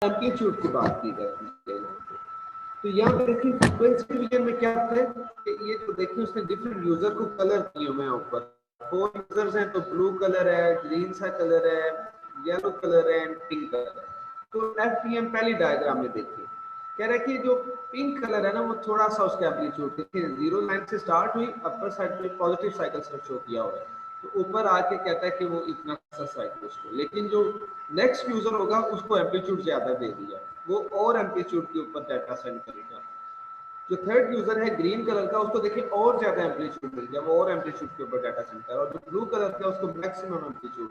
Amplitude की बात की जाती है। तो यहाँ पे देखिए फ्रीक्वेंसी डिवीजन में क्या होता है कि ये जो देखिए उसने डिफरेंट यूजर को कलर दिए हुए हैं ऊपर। 4 यूजर्स हैं तो ब्लू कलर है, ग्रीन सा कलर है, येलो कलर है एंड पिंक कलर है। तो एफपीएम पहली डायग्राम में देखिए कह रहा है कि जो पिंक कलर है ना वो थोड़ा सा उसका एम्पलीट्यूड देखिए 0 लाइन से स्टार्ट हुई, अपर साइड में पॉजिटिव साइकिल से शो किया हुआ है, तो ऊपर आके कहता है कि वो इतना सा साइकिल उसको, लेकिन जो नेक्स्ट यूजर होगा उसको एम्पलीट्यूड ज्यादा दे दिया, वो और एम्पलीट्यूड के ऊपर डाटा सेंड करेगा। जो थर्ड यूजर है ग्रीन कलर का उसको देखिए और ज्यादा एम्पलीट्यूड मिल गया, वो और एम्पलीट्यूड के ऊपर डाटा सेंड कर रहा है, और जो ब्लू कलर का उसको मैक्सिमम एम्पलीट्यूड,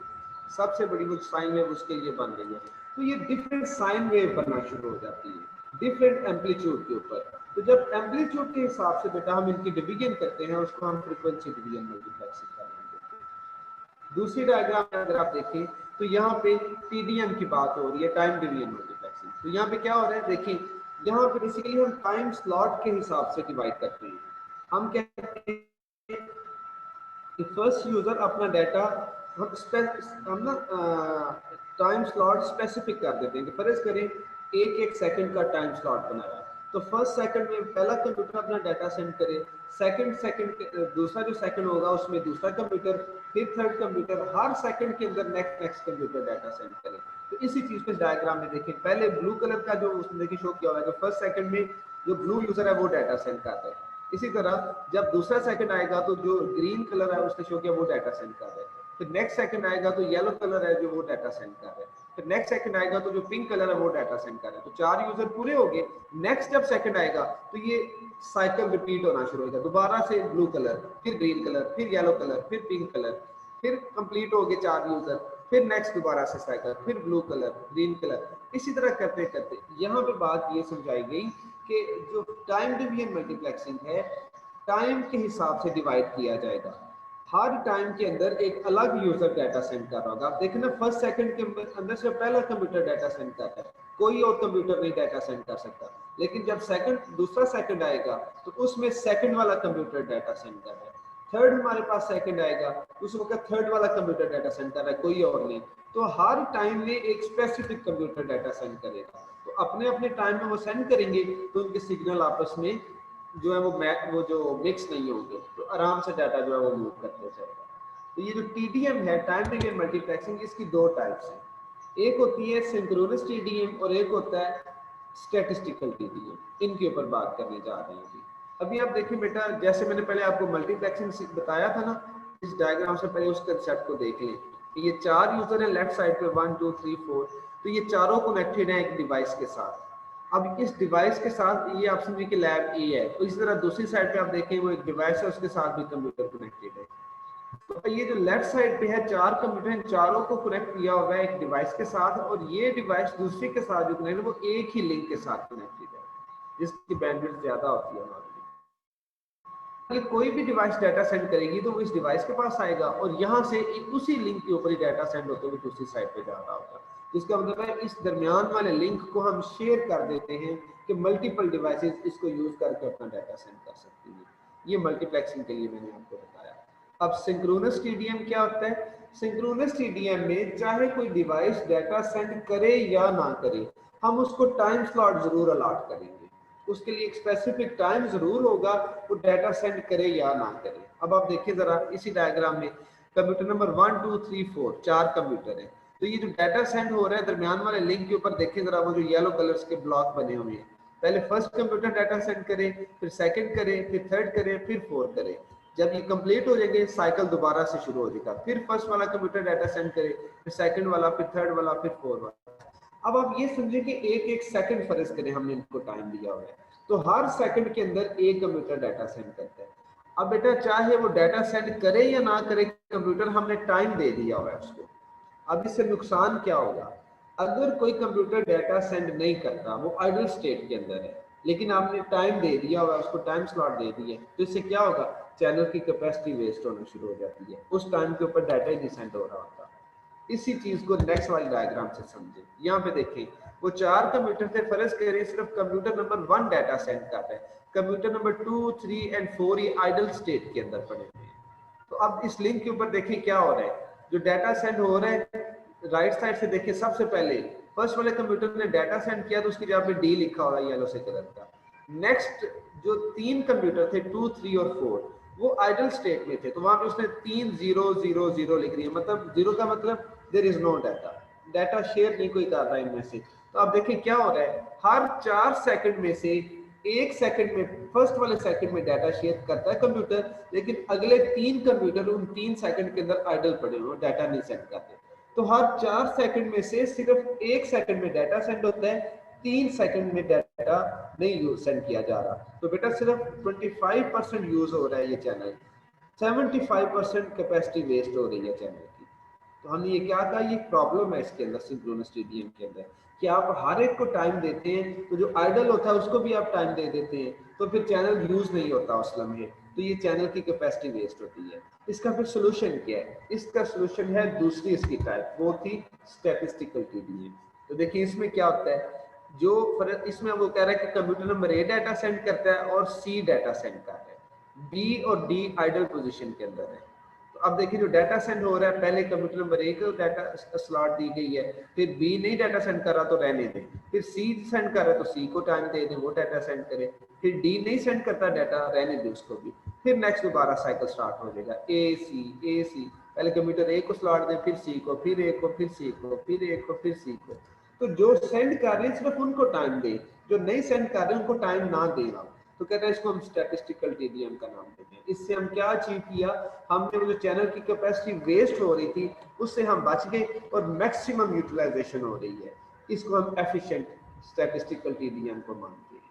सबसे बड़ी वो साइन वेव उसके लिए बन गई है। तो ये डिफरेंट साइन वेव बनना शुरू हो जाती है डिफरेंट एम्पलीट्यूड के ऊपर। तो जब एम्पलीट्यूड के हिसाब से बेटा हम इनकी डिवीजन करते हैं उसको हम फ्रीक्वेंसी डिवीजन मल्टीप्लेक्सिंग कर लेंगे। दूसरी डायग्राम में अगर आप देखें तो यहाँ पे टीडीएम की बात हो रही है, टाइम डिवीजन मल्टीप्लेक्सिंग। तो यहाँ पे क्या हो रहा है देखिए, यहाँ पे बेसिकली हम टाइम स्लॉट के हिसाब से डिवाइड करते हैं। हम कहते हैं कि फर्स्ट यूजर अपना डाटा हम ना टाइम स्लॉट स्पेसिफिक कर देते हैं कि फर्ज करें एक एक सेकंड का टाइम स्लॉट बनाया, तो फर्स्ट सेकंड में पहला कंप्यूटर अपना डाटा सेंड करे, सेकंड दूसरा जो सेकंड होगा उसमें दूसरा कंप्यूटर, फिर थर्ड कंप्यूटर, हर सेकंड के अंदर नेक्स्ट कंप्यूटर डाटा सेंड करे। तो इसी चीज को डायग्राम में देखिए, पहले ब्लू कलर का जो उसने देखिए शो किया हुआ है, जो फर्स्ट सेकंड में जो ब्लू यूजर है वो डाटा सेंड करता है। इसी तरह जब दूसरा सेकंड आएगा तो जो ग्रीन कलर है उसने शो किया वो डाटा सेंड कर रहा है, फिर नेक्स्ट सेकंड आएगा तो येलो कलर है जो वो डाटा सेंड कर रहा है, फिर नेक्स्ट सेकंड आएगा तो जो पिंक कलर है वो डाटा सेंड कर रहा है। तो 4 यूजर पूरे हो गए। नेक्स्ट जब सेकंड आएगा तो ये साइकिल रिपीट होना शुरू होगा, दोबारा से ब्लू कलर, फिर ग्रीन कलर, फिर येलो कलर, फिर पिंक कलर, फिर कंप्लीट हो गए 4 यूजर, फिर नेक्स्ट दोबारा से साइकिल, फिर ब्लू कलर, ग्रीन कलर, इसी तरह करते करते यहाँ पे बात ये समझाई गई कि जो टाइम डिवीजन मल्टीप्लेक्सिंग है टाइम के हिसाब से डिवाइड किया जाएगा। हर टाइम के अंदर एक अलग यूजर डाटा सेंड कर रहा होगा। आप देखें ना फर्स्ट सेकंड के अंदर से पहला कंप्यूटर डाटा सेंड कर रहा है, कोई और कंप्यूटर नहीं डाटा सेंड कर सकता। लेकिन जब दूसरा सेकंड आएगा तो उसमें सेकंड वाला कंप्यूटर डाटा सेंड कर रहा है। थर्ड हमारे पास सेकंड आएगा उस वक्त थर्ड वाला कंप्यूटर डाटा सेंड कर रहा है, कोई और नहीं। तो हर टाइम में एक स्पेसिफिक कंप्यूटर डाटा सेंड करेगा, तो अपने अपने टाइम में वो सेंड करेंगे तो उनके सिग्नल आपस में जो है वो जो मिक्स नहीं होंगे, तो आराम से डाटा जो है वो मूव करते जाएगा। तो ये जो टीडीएम है टाइम डिवीजन मल्टीप्लेक्सिंग, इसकी दो टाइप्स हैं, एक होती है सिंक्रोनस टीडीएम और एक होता है स्टैटिस्टिकल टीडीएम। इनके ऊपर बात करने जा रहे हैं। अभी आप देखिए बेटा, जैसे मैंने पहले आपको मल्टीप्लेक्सिंग बताया था ना, इस डायग्राम से पहले उस कंसेप्ट को देख लें। ये 4 यूजर है लेफ्ट साइड पे 1 2 3 4, तो ये चारों कनेक्टेड है एक डिवाइस के साथ। अब इस डिवाइस के साथ ये आप समझिए कि लैब ए है, तो इसी तरह दूसरी साइड पे आप देखें वो एक डिवाइस है उसके साथ भी कंप्यूटर कनेक्टेड है। तो ये जो लेफ्ट साइड पे है 4 कंप्यूटर, इन चारों को कनेक्ट किया हुआ है एक डिवाइस के साथ, और ये डिवाइस दूसरे के साथ जो कनेक्ट है वो एक ही लिंक के साथ कनेक्टेड है जिसकी बैंडविड्थ ज्यादा होती है हमारे लिए। कोई भी डिवाइस डाटा सेंड करेगी तो वो इस डिवाइस के पास आएगा और यहाँ से उसी लिंक के ऊपर ही डाटा सेंड होते हुए दूसरी साइड पे जा रहा होगा। जिसका मतलब है इस दरमियान वाले लिंक को हम शेयर कर देते हैं कि मल्टीपल डिवाइसेस इसको यूज करके अपना डाटा सेंड कर सकती हैं। ये मल्टीप्लेक्सिंग के लिए मैंने आपको बताया। अब सिंक्रोनस टीडीएम क्या होता है? सिंक्रोनस टीडीएम में चाहे कोई डिवाइस डाटा सेंड करे या ना करे, हम उसको टाइम स्लॉट जरूर अलॉट करेंगे, उसके लिए एक स्पेसिफिक टाइम जरूर होगा, वो डाटा सेंड करे या ना करे। अब आप देखिए जरा इसी डायग्राम में कंप्यूटर नंबर 1 2 3 4 4 कंप्यूटर है, तो ये जो डाटा सेंड हो रहा है दरमियान वाले लिंक के ऊपर देखिए जरा, वो जो येलो कलर्स के ब्लॉक बने हुए हैं, पहले फर्स्ट कंप्यूटर डाटा सेंड करे, फिर सेकंड करे, फिर थर्ड करे, फिर फोर्थ करे। जब ये कंप्लीट हो जाएंगे साइकिल दोबारा से शुरू हो जाएगा, फिर फर्स्ट वाला कंप्यूटर डाटा सेंड करे, फिर सेकंड वाला, फिर थर्ड वाला, फिर फोर्थ वाला। अब आप ये समझे कि एक एक सेकंड फर्ज करें हमने इनको टाइम दिया हुआ है, तो हर सेकंड के अंदर एक कंप्यूटर डाटा सेंड करता है। अब बेटा चाहे वो डाटा सेंड करे या ना करे, कंप्यूटर हमने टाइम दे दिया हुआ है उसको। अब इससे नुकसान क्या होगा? अगर कोई कंप्यूटर डाटा सेंड नहीं करता, वो आइडल स्टेट के अंदर है, लेकिन आपने टाइम दे दिया हुआ, उसको टाइम स्लॉट दे दिए, तो इससे क्या होगा? चैनल की कैपेसिटी वेस्ट होना शुरू हो जाती है, उस टाइम के ऊपर डाटा ही नहीं सेंड हो रहा होता। इसी चीज को नेक्स्ट वाली डायग्राम से समझे। यहाँ पे देखें वो 4 कंप्यूटर थे, फर्ज करें सिर्फ कंप्यूटर नंबर 1 डाटा सेंड कर रहा है, कंप्यूटर नंबर 2 3 एंड 4 ये आइडल स्टेट के अंदर पड़े हुए हैं। तो अब इस लिंक के ऊपर देखें क्या हो रहा है, जो डाटा सेंड हो रहा है राइट साइड से देखिए, सबसे पहले फर्स्ट वाले कंप्यूटर ने डाटा सेंड किया तो उसकी जगह पे डी लिखा होगा येलो से कलर का। नेक्स्ट जो 3 कंप्यूटर थे 2, 3 और 4 वो आइडल स्टेट में थे, तो वहां पे उसने 3 0 0 0 लिख दिया, मतलब जीरो का मतलब there is no data, data share नहीं कोई कर रहा है इनमें से। तो आप देखिए क्या हो रहा है, हर 4 सेकंड में से 1 सेकंड में फर्स्ट वाले सेकंड में डाटा शेयर करता है कंप्यूटर, लेकिन अगले 3 कंप्यूटर उन 3 सेकंड के अंदर आइडल पड़े हुए डाटा नहीं सेंड करते। तो हर 4 सेकंड में से सिर्फ 1 सेकंड में डाटा सेंड होता है, 3 सेकंड में डाटा नहीं सेंड किया जा रहा। तो बेटा सिर्फ 25% यूज हो रहा है ये चैनल, 75% कैपेसिटी वेस्ट हो रही है चैनल की। तो हमने ये क्या कहा, ये प्रॉब्लम है इसके अंदर सिंक्रोनस टीडीएम के अंदर कि आप हर एक को टाइम देते हैं तो जो आइडल होता है उसको भी आप टाइम दे देते हैं, तो फिर चैनल यूज नहीं होता उस लम्हे, तो ये चैनल की कैपेसिटी वेस्ट होती है। इसका फिर सोल्यूशन क्या है, इसका सोल्यूशन है दूसरी इसकी टाइप, वो थी स्टैटिस्टिकल टीडीएम। तो देखिए इसमें क्या होता है, जो फर्क इसमें वो कह रहा है कि computer number A data send करता है और सी डाटा सेंड कर रहा है, बी और डी आइडल पोजीशन के अंदर है। तो अब देखिए जो डाटा सेंड हो रहा है, पहले कंप्यूटर नंबर ए को डाटा स्लॉट दी गई है, फिर बी नहीं डाटा सेंड कर रहा तो रहने दें, फिर सी सेंड कर रहा है तो सी को टाइम दे दें वो डाटा सेंड करे, फिर डी नहीं सेंड करता डाटा, रहने दें उसको भी, फिर नेक्स्ट दोबारा साइकिल स्टार्ट हो जाएगा ए सी, पहले कंप्यूटर ए को स्लॉट दें, फिर सी को, फिर ए को, फिर सी को, फिर ए को, फिर सी को। तो जो सेंड कर रहे हैं सिर्फ उनको टाइम दे, जो नहीं सेंड कर रहे हैं उनको टाइम ना देना। तो कहते हैं इसको हम स्टैटिस्टिकल टीडीएम का नाम देते हैं। इससे हम क्या अचीव किया, हमने वो जो चैनल की कैपेसिटी वेस्ट हो रही थी उससे हम बच गए और मैक्सिमम यूटिलाइजेशन हो रही है। इसको हम एफिशिएंट स्टैटिस्टिकल टीडीएम को मानते हैं।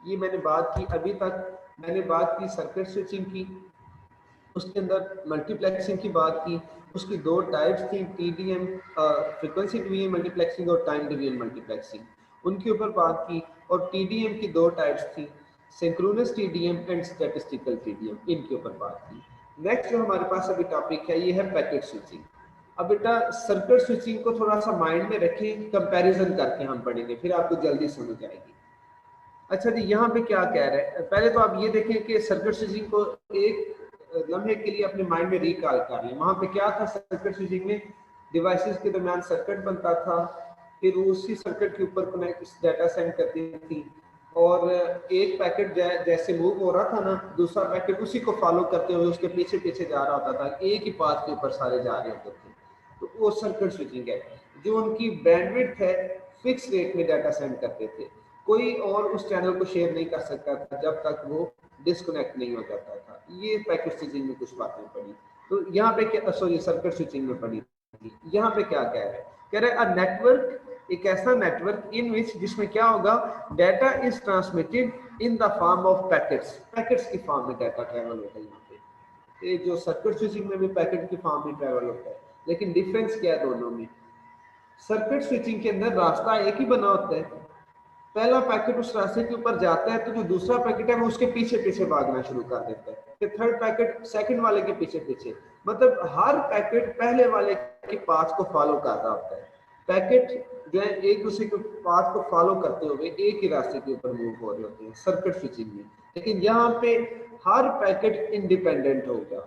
ये मैंने बात की, अभी तक मैंने बात की सर्किट स्विचिंग की, उसके अंदर मल्टीप्लेक्सिंग की बात की, उसकी 2 टाइप्स थी, टीडीएम फ्रीक्वेंसी डिवीजन मल्टीप्लेक्सिंग और टाइम डिवीजन मल्टीप्लेक्सिंग, उनके ऊपर बात की। और टीडीएम की 2 टाइप्स थी, synchronous TDM and statistical TDM, इनके ऊपर बात की। नेक्स्ट जो हमारे पास अभी टॉपिक है ये है पैकेट स्विचिंग। अब बेटा सर्किट स्विचिंग को थोड़ा सा माइंड में रखें, कंपैरिजन करके हम पढ़ेंगे, फिर आपको जल्दी समझ आएगी। अच्छा जी, यहाँ पे क्या कह रहे हैं, पहले तो आप ये देखें कि सर्किट स्विचिंग को एक लम्हे के लिए अपने माइंड में रिकॉल कर लें। वहाँ पे क्या था, सर्किट स्विचिंग में डिवाइसेस के दरमियान सर्किट बनता था, फिर उसी सर्किट के ऊपर कनेक्ट डाटा सेंड करती थी, और एक पैकेट जैसे मूव हो रहा था ना, दूसरा पैकेट उसी को फॉलो करते हुए उसके पीछे पीछे जा रहा होता था, एक ही पाथ के ऊपर सारे जा रहे होते थे। तो वो सर्किट स्विचिंग है। जो उनकी बैंडविड्थ है, फिक्स रेट में डाटा सेंड करते थे, कोई और उस चैनल को शेयर नहीं कर सकता था जब तक वो डिस्कनेक्ट नहीं हो जाता था। ये पैकेट स्विचिंग में कुछ बातें पड़ी। तो यहाँ पे क्या, सॉरी सर्किट स्विचिंग में पड़ी थी। यहाँ पे क्या कह रहे हैं, कह रहे हैं अ नेटवर्क, एक ऐसा नेटवर्क इन विच, जिसमें क्या होगा, data is transmitted in the form of packets, packets की फॉर्म में डाटा ट्रेवल होता है। यहाँ पे ये जो सर्किट स्विचिंग में भी पैकेट की फॉर्म में ट्रेवल होता है, लेकिन डिफरेंस क्या है दोनों में। सर्किट स्विचिंग के अंदर रास्ता एक ही बना होता है, पहला पैकेट उस रास्ते के ऊपर जाता है तो जो दूसरा पैकेट है वो उसके पीछे पीछे भागना शुरू कर देता है, फिर थर्ड पैकेट सेकंड वाले के पीछे पीछे, मतलब हर पैकेट पहले वाले के पाथ को फॉलो कर रहा होता है। पैकेट जो है एक दूसरे के पाथ को फॉलो करते हुए एक ही रास्ते के ऊपर मूव हो रहे होते हैं सर्किट स्विचिंग में। लेकिन यहाँ पे हर पैकेट इंडिपेंडेंट होगा,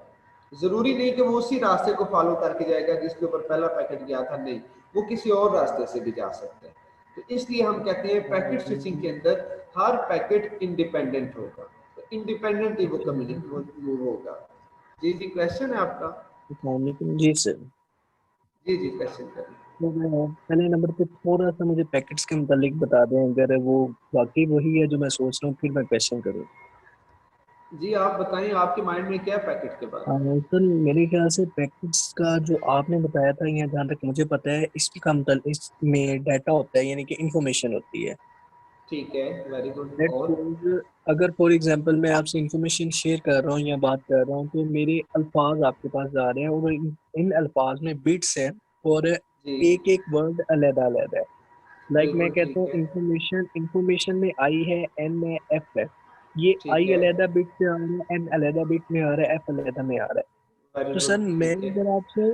जरूरी नहीं कि वो उसी रास्ते को फॉलो करके जाएगा जिसके ऊपर पहला पैकेट गया था, नहीं, वो किसी और रास्ते से भी जा सकता है। तो इसलिए हम कहते हैं पैकेट स्विचिंग के अंदर हर पैकेट इंडिपेंडेंट होगा, तो इंडिपेंडेंटली वो कम्युनिकेट मूव होगा। जी जी, क्वेश्चन है आपका? जी सर। जी जी, क्वेश्चन करिए। तो मैं पहले नंबर पे थोड़ा सा मुझे पैकेट्स के मुतालिक बता दें, अगर वो वाकई वही है जो मैं सोच रहा हूँ, फिर मैं क्वेश्चन करूँ। जी आप बताएं, आपके माइंड में क्या है पैकेट के बारे में? सर मेरे ख्याल से पैकेट्स का जो आपने बताया था, या जहाँ तक मुझे पता है, इसमें डाटा होता है, यानी कि इंफॉर्मेशन होती है। ठीक है, वेरी गुड। लेट्स और सपोज, अगर फॉर एग्जांपल मैं आपसे इंफॉर्मेशन शेयर कर रहा हूँ या बात कर रहा हूँ, तो मेरे अल्फाज आपके पास जा रहे हैं और इन अल्फाज में बिट्स हैं, और जी एक एक वर्ड अलग अलग है। लाइक मैं बिल्कुल कहता ठीक हूँ है। इंफॉर्मेशन इंफॉर्मेशन में आई है, एन में एफ है। ये ठीक आई है, अलहदा बिट से आ रहा है, एन अलहदा बिट में आ रहा है, एफ अलहदा में आ रहा है। वेरी तो सर गुड मैं ठीक है। अगर आपसे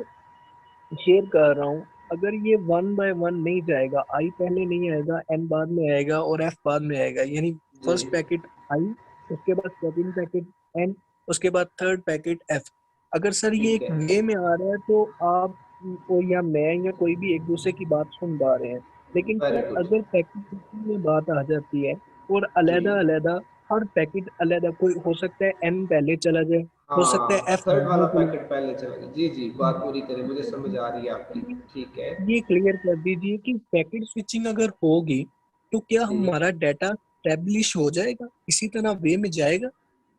शेयर कर रहा हूँ, अगर ये वन बाय वन नहीं जाएगा, आई पहले नहीं आएगा, एन बाद में आएगा और एफ बाद में आएगा, यानी जी फर्स्ट पैकेट आई, उसके बाद सेकंड पैकेट एन, उसके बाद थर्ड पैकेट एफ। अगर सर ये ठीक एक है। वे में आ रहा है, तो आप या मैं या कोई भी एक दूसरे की बात सुन पा रहे हैं। लेकिन वेरी सर गुड। अगर पैकेट स्विचिंग में बात आ जाती है और जी अलग अलग हर पैकेट अलग, कोई हो सकता है एन पहले चला जाए, हो सकता है हाँ, एफ थर्ड बाद वाला में चला पैकेट पहले चला गया। जी जी, बात जाए। पूरी करें, मुझे समझ आ रही है आपकी। ठीक है। ये क्लियर कर दीजिए कि पैकेट स्विचिंग अगर होगी तो क्या जी, हमारा डाटा स्टेब्लिश हो जाएगा, इसी तरह वे में जाएगा?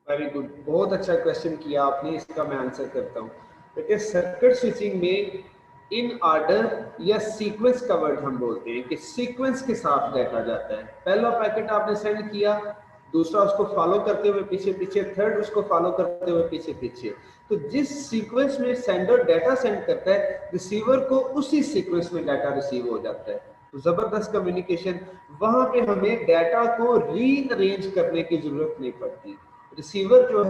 वेरी गुड, बहुत अच्छा क्वेश्चन किया आपने, इसका मैं आंसर करता हूँ। देखिए सर्किट स्विचिंग में इन ऑर्डर या सीक्वेंस का वर्ड हम बोलते हैं कि सीक्वेंस के साथ डाटा जाता है। पहला पैकेट आपने सेंड किया, दूसरा उसको फॉलो करते हुए पीछे पीछे, थर्ड उसको फॉलो करते हुए पीछे पीछे। तो जिस सीक्वेंस में सेंडर डाटा सेंड करता है, रिसीवर को उसी सीक्वेंस में डाटा रिसीव हो जाता है। तो जबरदस्त कम्युनिकेशन। वहां पे हमें डाटा को रीअरेंज करने की जरूरत नहीं पड़ती। रिसीवर जो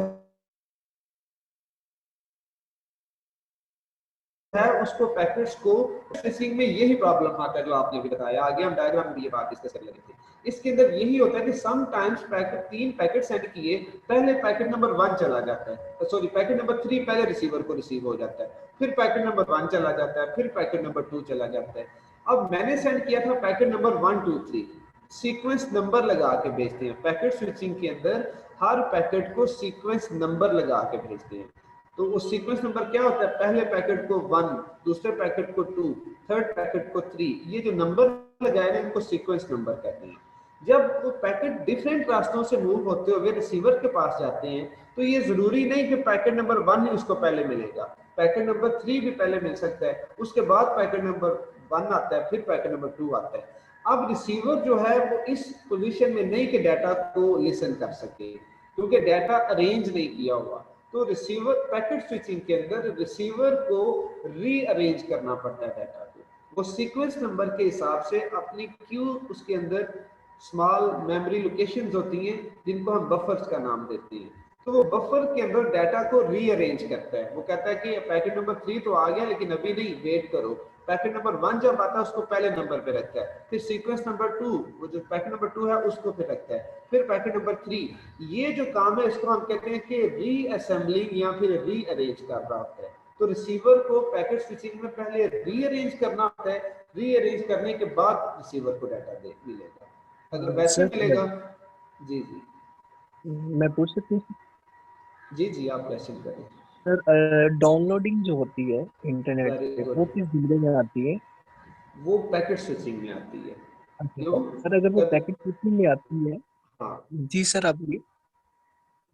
है उसको पैकेट्स को प्रोसेसिंग में यही प्रॉब्लम आता है जो आपने भी बताया। आगे हम डायग्राम में ये बात डिस्कस कर लेंगे। इसके अंदर यही होता है कि some times packet 3 packet send किए, पहले पैकेट नंबर 1 चला जाता है, सॉरी पैकेट नंबर 3 पहले रिसीवर को रिसीव हो जाता है, फिर पैकेट नंबर 1 चला जाता है, फिर पैकेट नंबर 2 चला जाता है। अब मैंने सेंड किया था पैकेट नंबर 1 2 3, सीक्वेंस नंबर लगा के भेजते हैं। पैकेट स्विचिंग के अंदर हर पैकेट को सीक्वेंस नंबर लगा के भेजते हैं। तो वो सीक्वेंस नंबर क्या होता है, पहले पैकेट को 1, दूसरे पैकेट को 2, थर्ड पैकेट को 3, ये जो नंबर लगाए हैं इनको सीक्वेंस नंबर कहते हैं। जब वो पैकेट डिफरेंट रास्तों से मूव होते हुए रिसीवर के पास जाते हैं, तो ये जरूरी नहीं कि पैकेट नंबर 1 ही उसको पहले मिलेगा, पैकेट नंबर 3 भी पहले मिल सकता है, उसके बाद पैकेट नंबर 1 आता है, फिर पैकेट नंबर 2 आता है। अब रिसीवर जो है वो इस पोजीशन में नहीं कि डाटा को लिसन कर सके, क्योंकि डाटा अरेंज नहीं किया हुआ। तो रिसीवर पैकेट स्विचिंग के अंदर रिसीवर को रीअरेंज करना पड़ता है डाटा को। वो सीक्वेंस नंबर के हिसाब से अपनी क्यू, उसके अंदर स्मॉल मेमोरी लोकेशंस होती हैं जिनको हम बफर्स का नाम देते हैं। तो वो बफर के अंदर डाटा को रीअरेंज करता है। वो कहता है कि पैकेट नंबर 3 तो आ गया लेकिन अभी नहीं, वेट करो। पैकेट नंबर 1 जब आता है उसको पहले नंबर पे रखता है, फिर सीक्वेंस नंबर 2, वो जो पैकेट नंबर 2 है उसको फिर रखता है, फिर पैकेट नंबर 3। ये जो काम है इसको हम कहते हैं कि रीअसेंबलिंग या फिर रीअरेंज कर रहा होता है। तो रिसीवर को पैकेट स्विचिंग में पहले रीअरेंज करना होता है, रीअरेंज करने के बाद रिसीवर को डाटा दे मिलेगा। अगर वैसे सर मिलेगा। जी जी, मैं पूछ सकती हूँ? जी जी, आप क्वेश्चन करें। सर डाउनलोडिंग जो होती है इंटरनेट वेरी पे गुड। वो किस जिले में आती है? वो पैकेट स्विचिंग में आती है। अच्छा क्यों? सर, सर अगर वो कभी, पैकेट स्विचिंग में आती है। हाँ जी सर आप ये।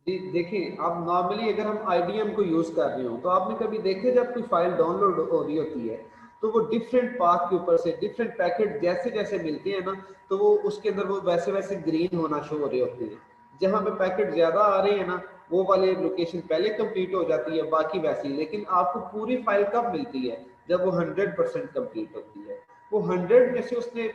जी, देखिए आप नॉर्मली अगर हम आईडीएम को यूज कर रहे हो तो आपने कभी देखे जब कोई फाइल डाउनलोड हो रही होती है तो वो डिफरेंट पाथ के ऊपर से डिफरेंट पैकेट जैसे जैसे मिलते हैं ना, तो वो उसके अंदर वो वैसे वैसे ग्रीन होना शो हो रही होती है। जहां पे पैकेट ज्यादा आ रहे हैं ना, वो वाली लोकेशन पहले कंप्लीट हो जाती है, बाकी वैसी। लेकिन आपको पूरी फाइल कब मिलती है? जब वो 100% कंप्लीट होती है। वो 100 में से उसने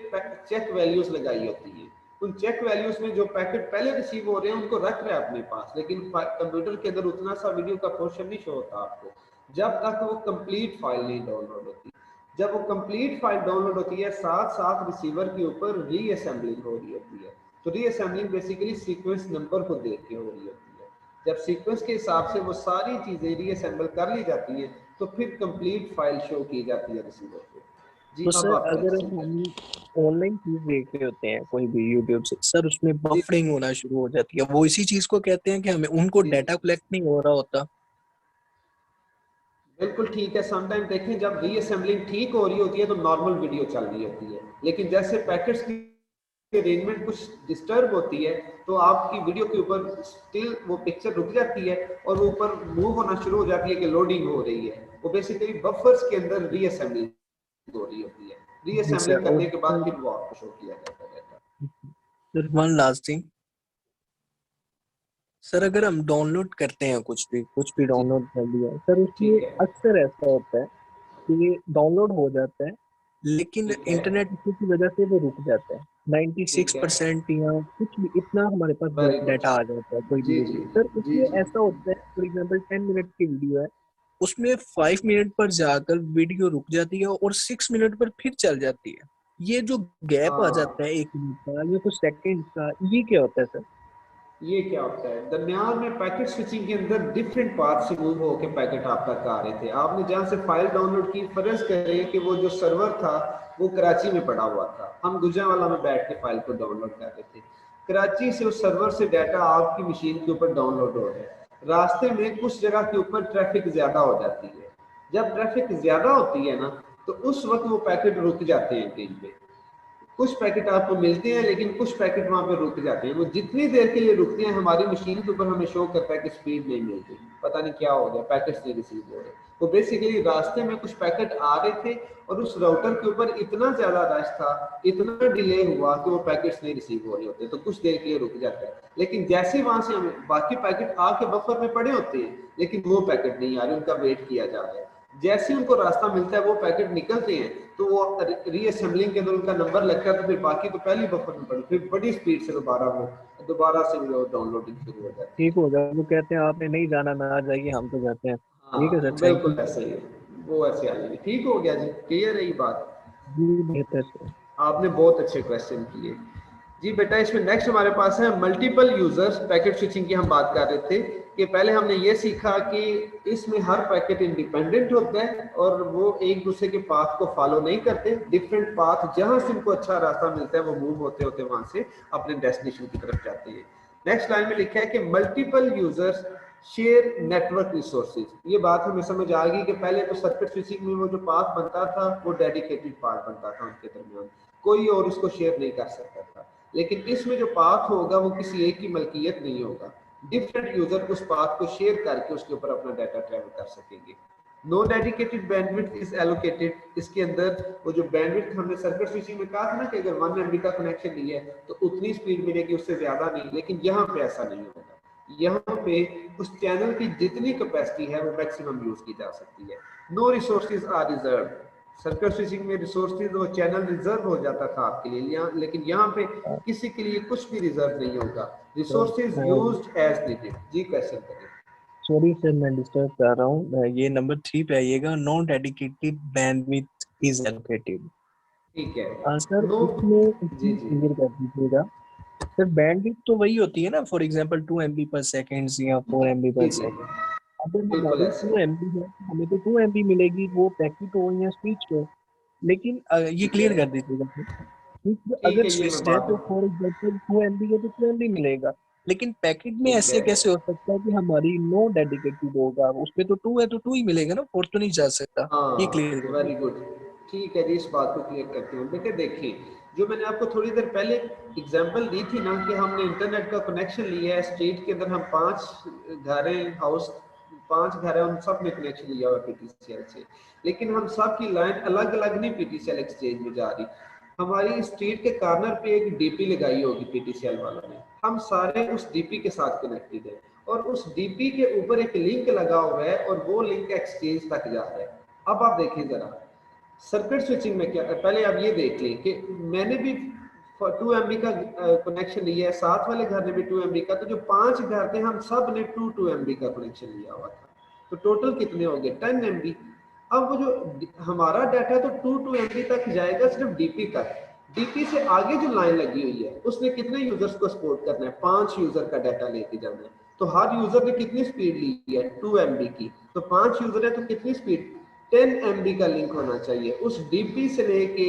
चेक वैल्यूज लगाई होती है। उन चेक वैल्यूज में जो पैकेट पहले रिसीव हो रहे हैं उनको रख रहे हैं अपने पास, लेकिन कंप्यूटर के अंदर उतना सा वीडियो का पोर्शन नहीं शो होता आपको जब तक वो कंप्लीट फाइल नहीं डाउनलोड होती। जब वो कंप्लीट फाइल डाउनलोड होती है, साथ साथ रिसीवर के ऊपर रीअसेंबलिंग हो रही होती है। तो रीअसेंबलिंग बेसिकली सीक्वेंस नंबर को देख के हो रही होती है। जब सीक्वेंस के हिसाब से वो सारी चीजें रीअसेंबल कर ली जाती हैं तो फिर कंप्लीट फाइल शो की जाती है रिसीवर को। जी, तो अब सर आप अगर क्वेश्चन करें। हम ऑनलाइन चीज देख रहे होते हैं कोई भी यूट्यूब से, सर उसमें जी बफरिंग होना शुरू हो जाती है, वो इसी चीज को कहते हैं कि हमें उनको जी डाटा जी, कलेक्ट नहीं हो रहा होता? बिल्कुल ठीक है। समटाइम देखें जब रीअसेंबलिंग ठीक हो रही होती है तो नॉर्मल वीडियो चल रही होती है, लेकिन जैसे पैकेट्स की अरेंजमेंट कुछ डिस्टर्ब होती है तो आपकी वीडियो के ऊपर स्टिल वो पिक्चर रुक जाती है और वो ऊपर मूव होना शुरू हो जाती है कि लोडिंग हो रही है। वो बेसिकली बफर्स के अंदर रीअसेंबलिंग हो रही होती है। जी सर। रीअसेंबलिंग और करने के बाद सर, फिर वो आपको शो किया जाता है। Sir one last thing, sir अगर हम डाउनलोड करते हैं कुछ भी जी, डाउनलोड कर लिया सर, उसमें ठीक है। अक्सर ऐसा होता है कि डाउनलोड हो जाता है लेकिन ठीक है। इंटरनेट इशू की वजह से वो रुक जाता है। ठीक है। 96% या कुछ भी इतना हमारे पास वेरी गुड। डाटा आ जाता है कोई भी जी जी वीडियो। सर जी उसमें जी। ऐसा होता है, फॉर एग्जाम्पल 10 मिनट की वीडियो है, उसमें 5 मिनट पर जाकर वीडियो रुक जाती है और 6 मिनट पर फिर चल जाती है। ये जो गैप आ हाँ, जाता है 1 मिनट का या कुछ सेकंड का, ये क्या होता है सर? ये क्या होता है, दरमियान में पैकेट स्विचिंग के अंदर डिफरेंट पाथ से मूव होकर पैकेट आप तक आ रहे थे। आपने जहाँ से फाइल डाउनलोड की, फर्ज करें कि वो जो सर्वर था वो कराची में पड़ा हुआ था, हम गुजरांवाला में बैठ के फाइल को डाउनलोड कर रहे थे। कराची से उस सर्वर से डाटा आपकी मशीन के ऊपर डाउनलोड हो रहा है। रास्ते में कुछ जगह के ऊपर ट्रैफिक ज्यादा हो जाती है। जब ट्रैफिक ज्यादा होती है ना, तो उस वक्त वो पैकेट रुक जाते हैं कहीं पे। कुछ पैकेट आपको मिलते हैं लेकिन कुछ पैकेट वहां पे रुक जाते हैं। वो जितनी देर के लिए रुकते हैं, हमारी मशीन के ऊपर हमें शो करता है कि स्पीड नहीं मिलती, पता नहीं क्या हो गया, पैकेट्स नहीं रिसीव हो रहे। वो बेसिकली रास्ते में कुछ पैकेट आ रहे थे और उस राउटर के ऊपर इतना ज्यादा रश था, इतना डिले हुआ कि वो पैकेट्स नहीं रिसीव हो रहे होते, तो कुछ देर के लिए रुक जाता है। लेकिन जैसे वहां से हमें बाकी पैकेट आके बफर में पड़े होते हैं, लेकिन वो पैकेट नहीं आ रहे, उनका वेट किया जा रहा है। जैसे उनको रास्ता मिलता है वो पैकेट निकलते हैं, तो वो रीअसेंबलिंग के अंदर उनका नंबर लगता है, तो फिर बाकी तो पहली बफर में पड़े, फिर बड़ी स्पीड से दोबारा से वो डाउनलोडिंग शुरू हो जाती ठीक हो जाए, वो कहते हैं आपने नहीं जाना ना जाइए, हम तो जाते हैं। है। ठीक है सर, हाँ थैंक यू। बिल्कुल ऐसे ही है, वो ऐसे आ जाएगी। ठीक हो गया जी, क्लियर है ये बात। जी बेहतर सर। आपने बहुत अच्छे क्वेश्चन किए जी बेटा। इसमें नेक्स्ट हमारे पास है मल्टीपल यूजर्स पैकेट स्विचिंग की। हम बात कर रहे थे कि पहले हमने ये सीखा कि इसमें हर पैकेट इंडिपेंडेंट होता है और वो एक दूसरे के पाथ को फॉलो नहीं करते। डिफरेंट पाथ, जहां से उनको अच्छा रास्ता मिलता है वो मूव होते होते वहां से अपने डेस्टिनेशन की तरफ जाते हैं। नेक्स्ट लाइन में लिखा है कि multiple users share network resources. ये बात हमें समझ आ गई कि पहले तो सर्किट स्विचिंग में वो जो पाथ बनता था वो डेडिकेटेड पाथ बनता था, उनके दरमियान कोई और उसको शेयर नहीं कर सकता था। लेकिन इसमें जो पाथ होगा वो किसी एक की मलकियत नहीं होगा, डिफरेंट यूजर उस पाथ को शेयर करके उसके ऊपर अपना डाटा ट्रैवल कर सकेंगे। No dedicated bandwidth is allocated. इसके अंदर वो जो बैंडविड्थ हमने सर्किट स्विचिंग में कहा था ना कि अगर 1 MB का कनेक्शन लिया है तो उतनी स्पीड मिलेगी, उससे ज्यादा नहीं। लेकिन यहाँ पे ऐसा नहीं होगा, यहाँ पे उस चैनल की जितनी कैपेसिटी है वो मैक्सिमम यूज की जा सकती है। No resources are reserve. Circuit switching में रिसोर्सेज वो चैनल रिजर्व हो जाता था आपके लिए, लेकिन यहाँ पे किसी के लिए कुछ भी रिजर्व नहीं होगा। Resources used as needed. जी क्वेश्चन करें। सॉरी सर, मैं डिस्टर्ब कर रहा हूँ। ये नंबर 3 पे आइएगा, non dedicated bandwidth is allocated. ठीक है। Sir no. इसमें जी जी। क्लियर कर दीजिएगा। सर बैंडविड्थ तो वही होती है ना, फॉर एग्जांपल 2 MB पर सेकेंड या 4 MB पर जी जी सेकेंड। अगर बिल्कुल हमारी ऐसे। 2 MB है तो हमें तो 2 MB मिलेगी, वो पैकेट हो या स्पीच हो। लेकिन ये ठीक है, क्लियर कर दीजिएगा सर। ठीक, ठीक अगर है, ये मैं स्विच्ड है तो बात। फॉर एग्जांपल 2 MB है तो 2 MB मिलेगा। लेकिन पैकेट में ठीक ऐसे है, कैसे हो सकता है कि हमारी नो डेडिकेटेड होगा, उसपे तो 2 है तो 2 ही मिलेगा ना, 4 तो नहीं जा सकता। ये क्लियर हाँ कर वेरी दीजिए। गुड। ठीक है जी, इस बात को क्लियर करते हैं। बेटे देखिए, जो मैंने आपको थोड़ी देर पहले एग्जांपल दी थी ना कि हमने इंटरनेट का कनेक्शन लिया है, स्ट्रीट के अंदर हम 5 घर हैं, हाउस 5 घर है, उन सब में कनेक्शन लिया हुआ पीटीसीएल से। लेकिन हम सब की लाइन अलग अलग नहीं पीटीसीएल एक्सचेंज में जा रही। हमारी स्ट्रीट के कॉर्नर पे एक डीपी लगाई होगी पीटीसीएल वालों ने, हम सारे उस डीपी के साथ कनेक्टेड है और उस डीपी के ऊपर एक लिंक लगा हुआ है और वो लिंक एक्सचेंज तक जा रहा है। अब आप देखिए जरा सर्किट स्विचिंग में क्या, पहले आप ये देख लें कि मैंने भी 2 MB का कनेक्शन लिया है, साथ वाले घर ने भी 2 MB का, तो जो 5 घर थे हम सब ने 2 MB का कनेक्शन लिया हुआ था, तो टोटल कितने हो गए 10 MB। अब वो जो हमारा डाटा तो 2 MB तक जाएगा सिर्फ डीपी तक। डीपी से आगे जो लाइन लगी हुई है उसने कितने यूजर्स को सपोर्ट करना है, 5 यूजर का डाटा लेके जाना है। तो हर यूजर ने कितनी स्पीड ली है 2 MB की, तो 5 यूजर है तो कितनी स्पीड 10 MB का लिंक होना चाहिए। उस डीपी से लेके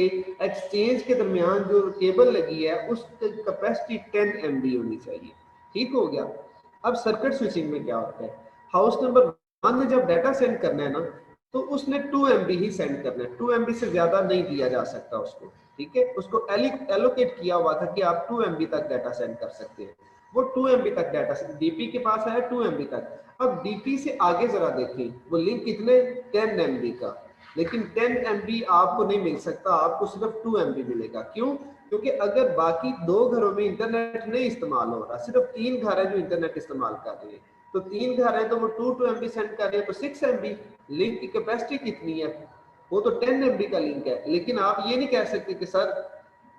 एक्सचेंज के दरमियान जो केबल लगी है उसकी कैपेसिटी 10 MB होनी चाहिए। ठीक हो गया। अब सर्किट स्विचिंग में क्या होता है, हाउस नंबर 1 ने जब डाटा सेंड करना है ना, तो उसने 2 MB ही सेंड करना है, 2 MB से ज्यादा नहीं दिया जा सकता उसको। ठीक है, उसको एलोकेट किया हुआ था कि आप 2 MB तक डाटा सेंड कर सकते हैं। वो 2 MB तक डाटा डीपी के पास आया 2 MB तक। अब डीपी से आगे जरा देखें, वो लिंक कितने 10 MB का, लेकिन 10 MB आपको नहीं मिल सकता, आपको सिर्फ 2 MB मिलेगा। क्यों? क्योंकि अगर बाकी 2 घरों में इंटरनेट नहीं इस्तेमाल हो रहा, सिर्फ 3 घर है जो इंटरनेट इस्तेमाल कर रहे हैं, तो 3 घर है तो वो 2 MB सेंड कर रहे हैं, तो 6 MB। लिंक की कैपेसिटी कितनी है, वो तो 10 MB का लिंक है। लेकिन आप ये नहीं कह सकते कि सर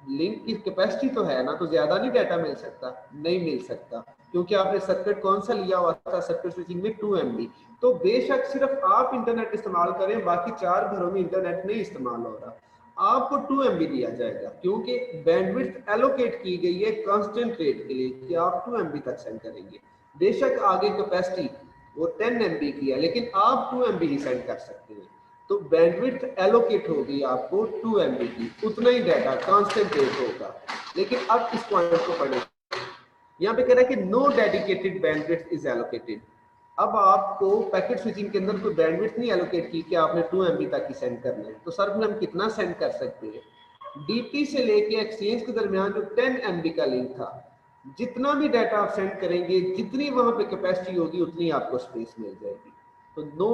लिंक की कैपेसिटी तो है ना, तो ज्यादा नहीं डाटा मिल सकता, नहीं मिल सकता, क्योंकि आपने सर्किट कौन सा लिया हुआ था सर्किट स्विचिंग में 2 MB। तो बेशक सिर्फ आप इंटरनेट इस्तेमाल करें, बाकी 4 घरों में इंटरनेट नहीं इस्तेमाल हो रहा, आपको 2 MB दिया जाएगा, क्योंकि बैंडविड्थ एलोकेट की गई है कांस्टेंट रेट के लिए कि आप 2 MB तक सेंड करेंगे। बेशक आगे कैपेसिटी वो 10 MB की है, लेकिन आप 2 MB ही सेंड कर सकते हैं। तो बैंडविड्थ एलोकेट होगी आपको 2 MB की, उतना ही डाटा कांस्टेंट रेट होगा। लेकिन अब इस पॉइंट को पढ़ें, यहाँ पे कह रहा है कि no dedicated bandwidth is allocated. अब आपको पैकेट स्विचिंग के अंदर कोई बैंडविड्थ नहीं एलोकेट की कि आपने 2 MB तक ही सेंड करना है। तो सर फिर हम कितना सेंड कर सकते हैं? डीपी से लेके एक्सचेंज के दरमियान जो 10 MB का लिंक था, जितना भी डाटा आप सेंड करेंगे, जितनी वहां पे कैपेसिटी होगी उतनी आपको स्पेस मिल जाएगी। तो no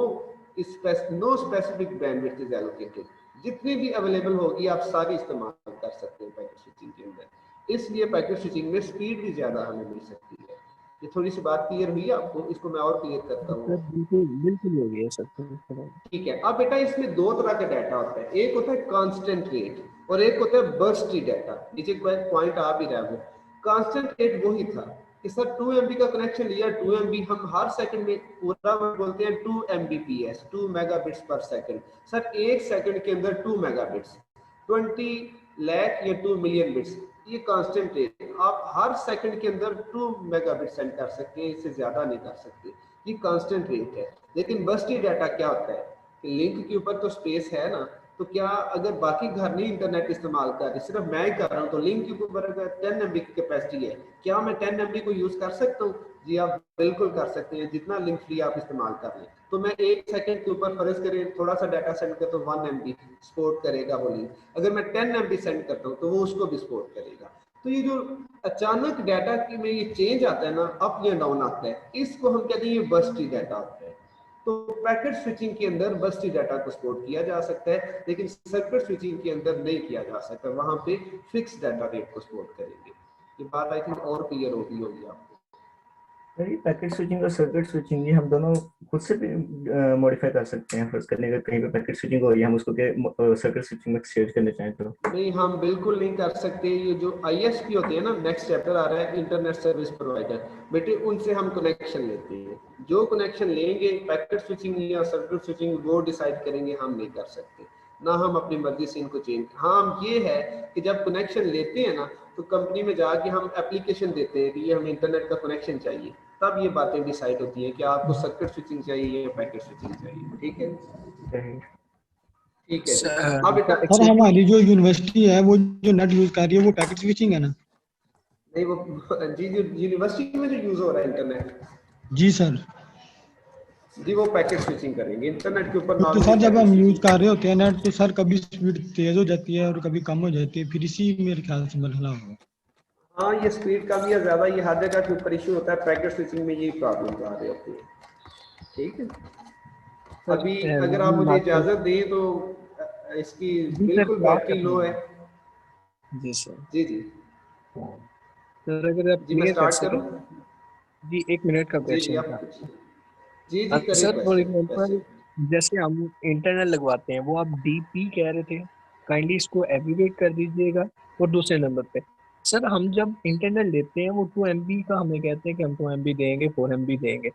specific bandwidth is allocated, जितनी भी अवेलेबल होगी आप सारी इस्तेमाल कर सकते हैं पैकेट स्विचिंग के अंदर। इसलिए पैकेट स्विचिंग में स्पीड भी ज्यादा हमें मिल सकती है। ये थोड़ी सी बात क्लियर हुई है आपको? इसको मैं और क्लियर करता हूँ। बिल्कुल बिल्कुल हो गया सर। ठीक है। अब बेटा इसमें दो तरह का डाटा होता है, एक होता है कांस्टेंट रेट और एक होता है बर्स्टी डाटा। नीचे पॉइंट आ भी रहा है, वो कांस्टेंट रेट वही था कि सर 2 MB का कनेक्शन लिया, 2 MB हम हर सेकंड में पूरा बोलते हैं 2 Mbps, 2 मेगाबिट्स पर सेकंड। सर एक सेकंड के अंदर 2 मेगाबिट्स, 20 लाख या 2 मिलियन बिट्स, ये कांस्टेंट रेट। आप हर सेकंड के अंदर 2 मेगाबिट सेंड कर सकते हैं, इससे ज्यादा नहीं कर सकते। ये कांस्टेंट रेट है। लेकिन बस्टी डाटा क्या होता है कि लिंक के ऊपर तो स्पेस है ना, तो क्या अगर बाकी घर नहीं इंटरनेट इस्तेमाल कर रहे, सिर्फ मैं ही कर रहा हूँ, तो लिंक के ऊपर अगर 10 MB की कैपेसिटी है, क्या मैं 10 MB को यूज कर सकता हूँ? जी आप बिल्कुल कर सकते हैं, जितना लिंक फ्री आप इस्तेमाल कर लें। तो मैं एक सेकंड के ऊपर फर्ज करें थोड़ा सा डाटा सेंड करता हूँ, 1 MB सपोर्ट करेगा वो लिंक। अगर मैं 10 MB सेंड करता हूँ तो वो उसको भी सपोर्ट करेगा। तो ये जो अचानक डाटा की में ये चेंज आता है ना, अप या डाउन आता है, इसको हम कहते हैं ये बस्टी डाटा होता है। तो पैकेट स्विचिंग के अंदर बस्टी डाटा को सपोर्ट किया जा सकता है, लेकिन सर्किट स्विचिंग के अंदर नहीं किया जा सकता। वहां पे फिक्स डाटा रेट को सपोर्ट करेंगे। ये बात आई थिंक और क्लियर होगी आपको। ये पैकेट स्विचिंग और सर्किट स्विचिंग ये हम दोनों खुद से भी मॉडिफाई कर सकते हैं। फर्स्ट करने का कहीं पे पैकेट स्विचिंग हो रही है, हम उसको सर्किट स्विचिंग में एक्सचेंज करना चाहें तो नहीं, हम बिल्कुल नहीं कर सकते। ये जो ISP होते हैं ना, नेक्स्ट चैप्टर आ रहा है इंटरनेट सर्विस प्रोवाइडर, बेटे उनसे हम कनेक्शन लेते हैं। जो कनेक्शन लेंगे पैकेट स्विचिंग या सर्किट स्विचिंग वो डिसाइड करेंगे, हम नहीं कर सकते ना, हम अपनी मर्जी से इनको चेंज। हाँ ये है कि जब कनेक्शन लेते हैं ना, तो कंपनी में जाके हम एप्लीकेशन देते हैं कि ये हमें इंटरनेट का कनेक्शन चाहिए, तब ये बातें डिसाइड होती हैं कि आपको सर्किट स्विचिंग चाहिए या पैकेट स्विचिंग चाहिए। ठीक है, ठीक है जी। अब बेटा सर हमारी जो यूनिवर्सिटी है वो जो नेट यूज कर रही है वो पैकेट स्विचिंग है ना? नहीं वो जी जी यूनिवर्सिटी में जो यूज हो रहा है इंटरनेट, जी सर। जी वो पैकेट स्विचिंग करेंगे इंटरनेट के ऊपर। तो सर जब हम यूज कर रहे होते हैं नेट, तो सर कभी स्पीड तेज हो जाती है और कभी कम हो जाती है, फिर इसी मेरे ख्याल से मसला होगा। हाँ ये स्पीड का भी या ज्यादा, ये हर जगह के ऊपर इशू होता है। पैकेट स्विचिंग में यही प्रॉब्लम आ रही होती है। ठीक है, अभी अगर आप मुझे इजाजत दें तो इसकी बिल्कुल बैटरी लो है। जी सर। जी जी सर अगर आप जी मैं स्टार्ट करूं? जी 1 मिनट का जी जी क्वेश्चन आप था। जी जी करें सर फॉर एग्जांपल क्वेश्चन। जैसे हम इंटरनल लगवाते हैं, वो आप DP कह रहे थे, काइंडली इसको एब्रिविएट कर दीजिएगा। और दूसरे नंबर पे सर हम जब इंटरनल लेते हैं वो 2 MB का हमें कहते हैं कि हम 2 MB देंगे, 4 MB देंगे,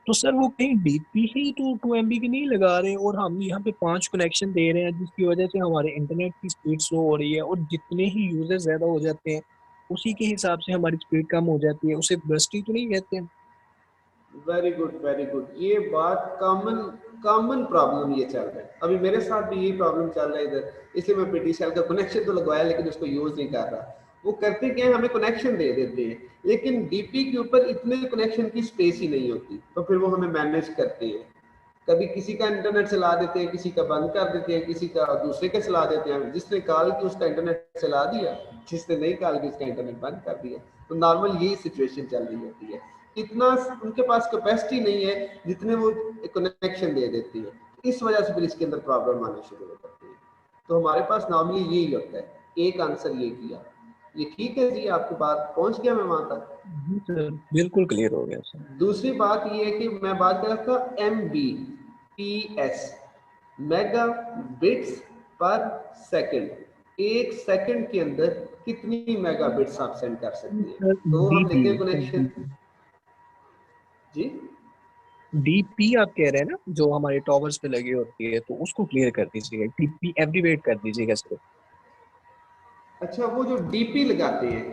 तो सर वो कहीं DP ही तो 2 MB की नहीं लगा रहे, और हम यहाँ पे 5 कनेक्शन दे रहे हैं जिसकी वजह से हमारे इंटरनेट की स्पीड स्लो हो रही है, और जितने ही यूजर ज्यादा हो जाते हैं उसी के हिसाब से हमारी स्पीड कम हो जाती है, उसे बर्स्टी तो नहीं कहते हैं? Very good very good. ये बात कॉमन प्रॉब्लम ये चल रहा है, अभी मेरे साथ भी यही प्रॉब्लम चल रहा है इधर। इसलिए मैं PTCL का कनेक्शन तो लगवाया लेकिन उसको यूज नहीं कर रहा। वो करते क्या है, हमें कनेक्शन दे देते हैं लेकिन DP के ऊपर इतने कनेक्शन की स्पेस ही नहीं होती, तो फिर वो हमें मैनेज करते हैं। कभी किसी का इंटरनेट चला देते हैं, किसी का बंद कर देते हैं, किसी का दूसरे का चला देते हैं। जिसने कॉल की उसका इंटरनेट चला दिया, जिसने नहीं कॉल की उसका इंटरनेट बंद कर दिया। तो नॉर्मल यही सिचुएशन चल रही होती है। इतना उनके पास कैपेसिटी नहीं है जितने वो कनेक्शन दे देती है, इस वजह से फिर इसके अंदर प्रॉब्लम आनी शुरू हो जाती है। तो हमारे पास नॉर्मली यही होता है। एक आंसर ये किया, ये ठीक है जी, आपकी बात पहुंच गया मैं वहां तक? जी सर बिल्कुल क्लियर हो गया सर। दूसरी बात ये है कि मैं बात कर रहा था MBPS, मेगा बिट्स पर सेकंड। एक सेकंड के अंदर कितनी मेगा बिट्स आप सेंड कर सकते हैं? तो हम लेते हैं कनेक्शन। जी DP आप कह रहे हैं ना, जो हमारे टॉवर्स पे लगी होती है, तो उसको क्लियर कर दीजिएगा, DP एब्रीवेट कर दीजिएगा सर। अच्छा, वो जो डीपी लगाते हैं,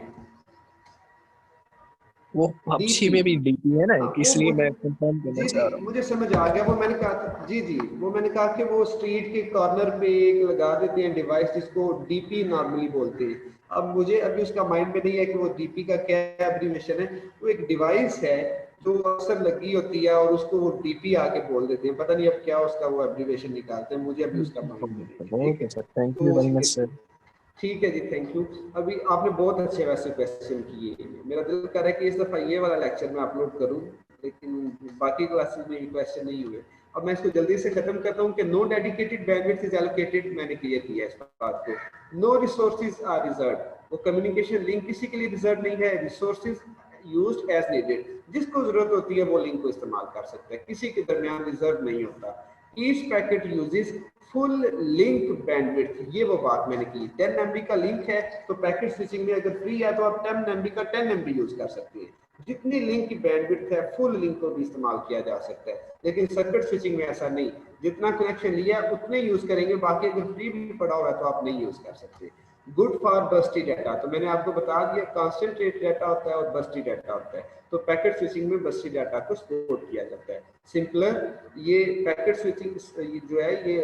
वो पबजी डीपी, में भी डीपी है ना, हाँ, इसलिए मैं कंफर्म करना जी चाह जी रहा हूँ। मुझे समझ आ गया। वो मैंने कहा था, जी जी, वो मैंने कहा कि वो स्ट्रीट के कॉर्नर पे एक लगा देते हैं डिवाइस जिसको डीपी नॉर्मली बोलते हैं। अब मुझे अभी उसका माइंड में नहीं है कि वो डीपी का क्या एब्रीविएशन है। वो एक डिवाइस है जो अक्सर लगी होती है और उसको वो डीपी आके बोल देते हैं, पता नहीं अब क्या उसका वो एब्रीविएशन निकालते हैं, मुझे अभी उसका माइंड में नहीं है। ठीक ओके है, सर, थैंक तो यू वेरी मच उसके सर। ठीक है जी, थैंक यू। अभी आपने बहुत अच्छे वैसे क्वेश्चन किए, मेरा दिल कर रहा है कि इस दफ़ा ये वाला लेक्चर मैं अपलोड करूं, लेकिन बाकी क्लासेस में क्वेश्चन नहीं हुए। अब मैं इसको जल्दी से खत्म करता हूं कि no dedicated bandwidth is allocated, मैंने क्लियर किया इस बात को। नो रिसोर्सेज आर रिजर्व्ड, वो कम्युनिकेशन लिंक किसी के लिए रिजर्व नहीं है। रिसोर्सेज यूज्ड एज नीडेड, जिसको जरूरत होती है वो लिंक को इस्तेमाल कर सकता है, किसी के दरमियान रिजर्व नहीं होता। Each packet uses full link bandwidth, ये वो बात मैंने की। 10 MB का लिंक है तो पैकेट स्विचिंग में अगर फ्री है तो आप 10 MB का 10 MB यूज कर सकते हैं। जितनी लिंक की बैंडविड्थ है फुल लिंक को भी इस्तेमाल किया जा सकता है, लेकिन सर्किट स्विचिंग में ऐसा नहीं। जितना कनेक्शन लिया उतने यूज करेंगे, बाकी अगर फ्री भी पड़ा हुआ है तो आप नहीं यूज कर सकते। गुड फॉर बस्टी डाटा, तो मैंने आपको बता दिया कॉन्सेंट्रेट डाटा होता है और बस्टी डाटा होता है, तो पैकेट स्विचिंग में बस्टी डाटा को सपोर्ट किया जाता है। सिंपलर, ये पैकेट स्विचिंग जो है ये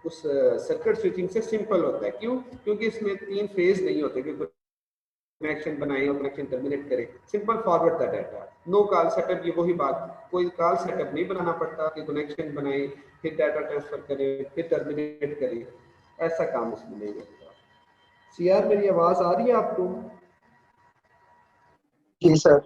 उस सर्किट स्विचिंग से सिंपल होता है। क्यों? क्योंकि इसमें 3 फेज नहीं होते कि कनेक्शन बनाए और कनेक्शन टर्मिनेट करे, simple forward the data. No call setup, ये वही बात, कोई कॉल सेटअप नहीं बनाना पड़ता कि कनेक्शन बनाए फिर डाटा ट्रांसफर करे फिर टर्मिनेट करे, ऐसा काम इसमें नहीं होता। सीआर, मेरी आवाज आ रही है आपको? जी सर।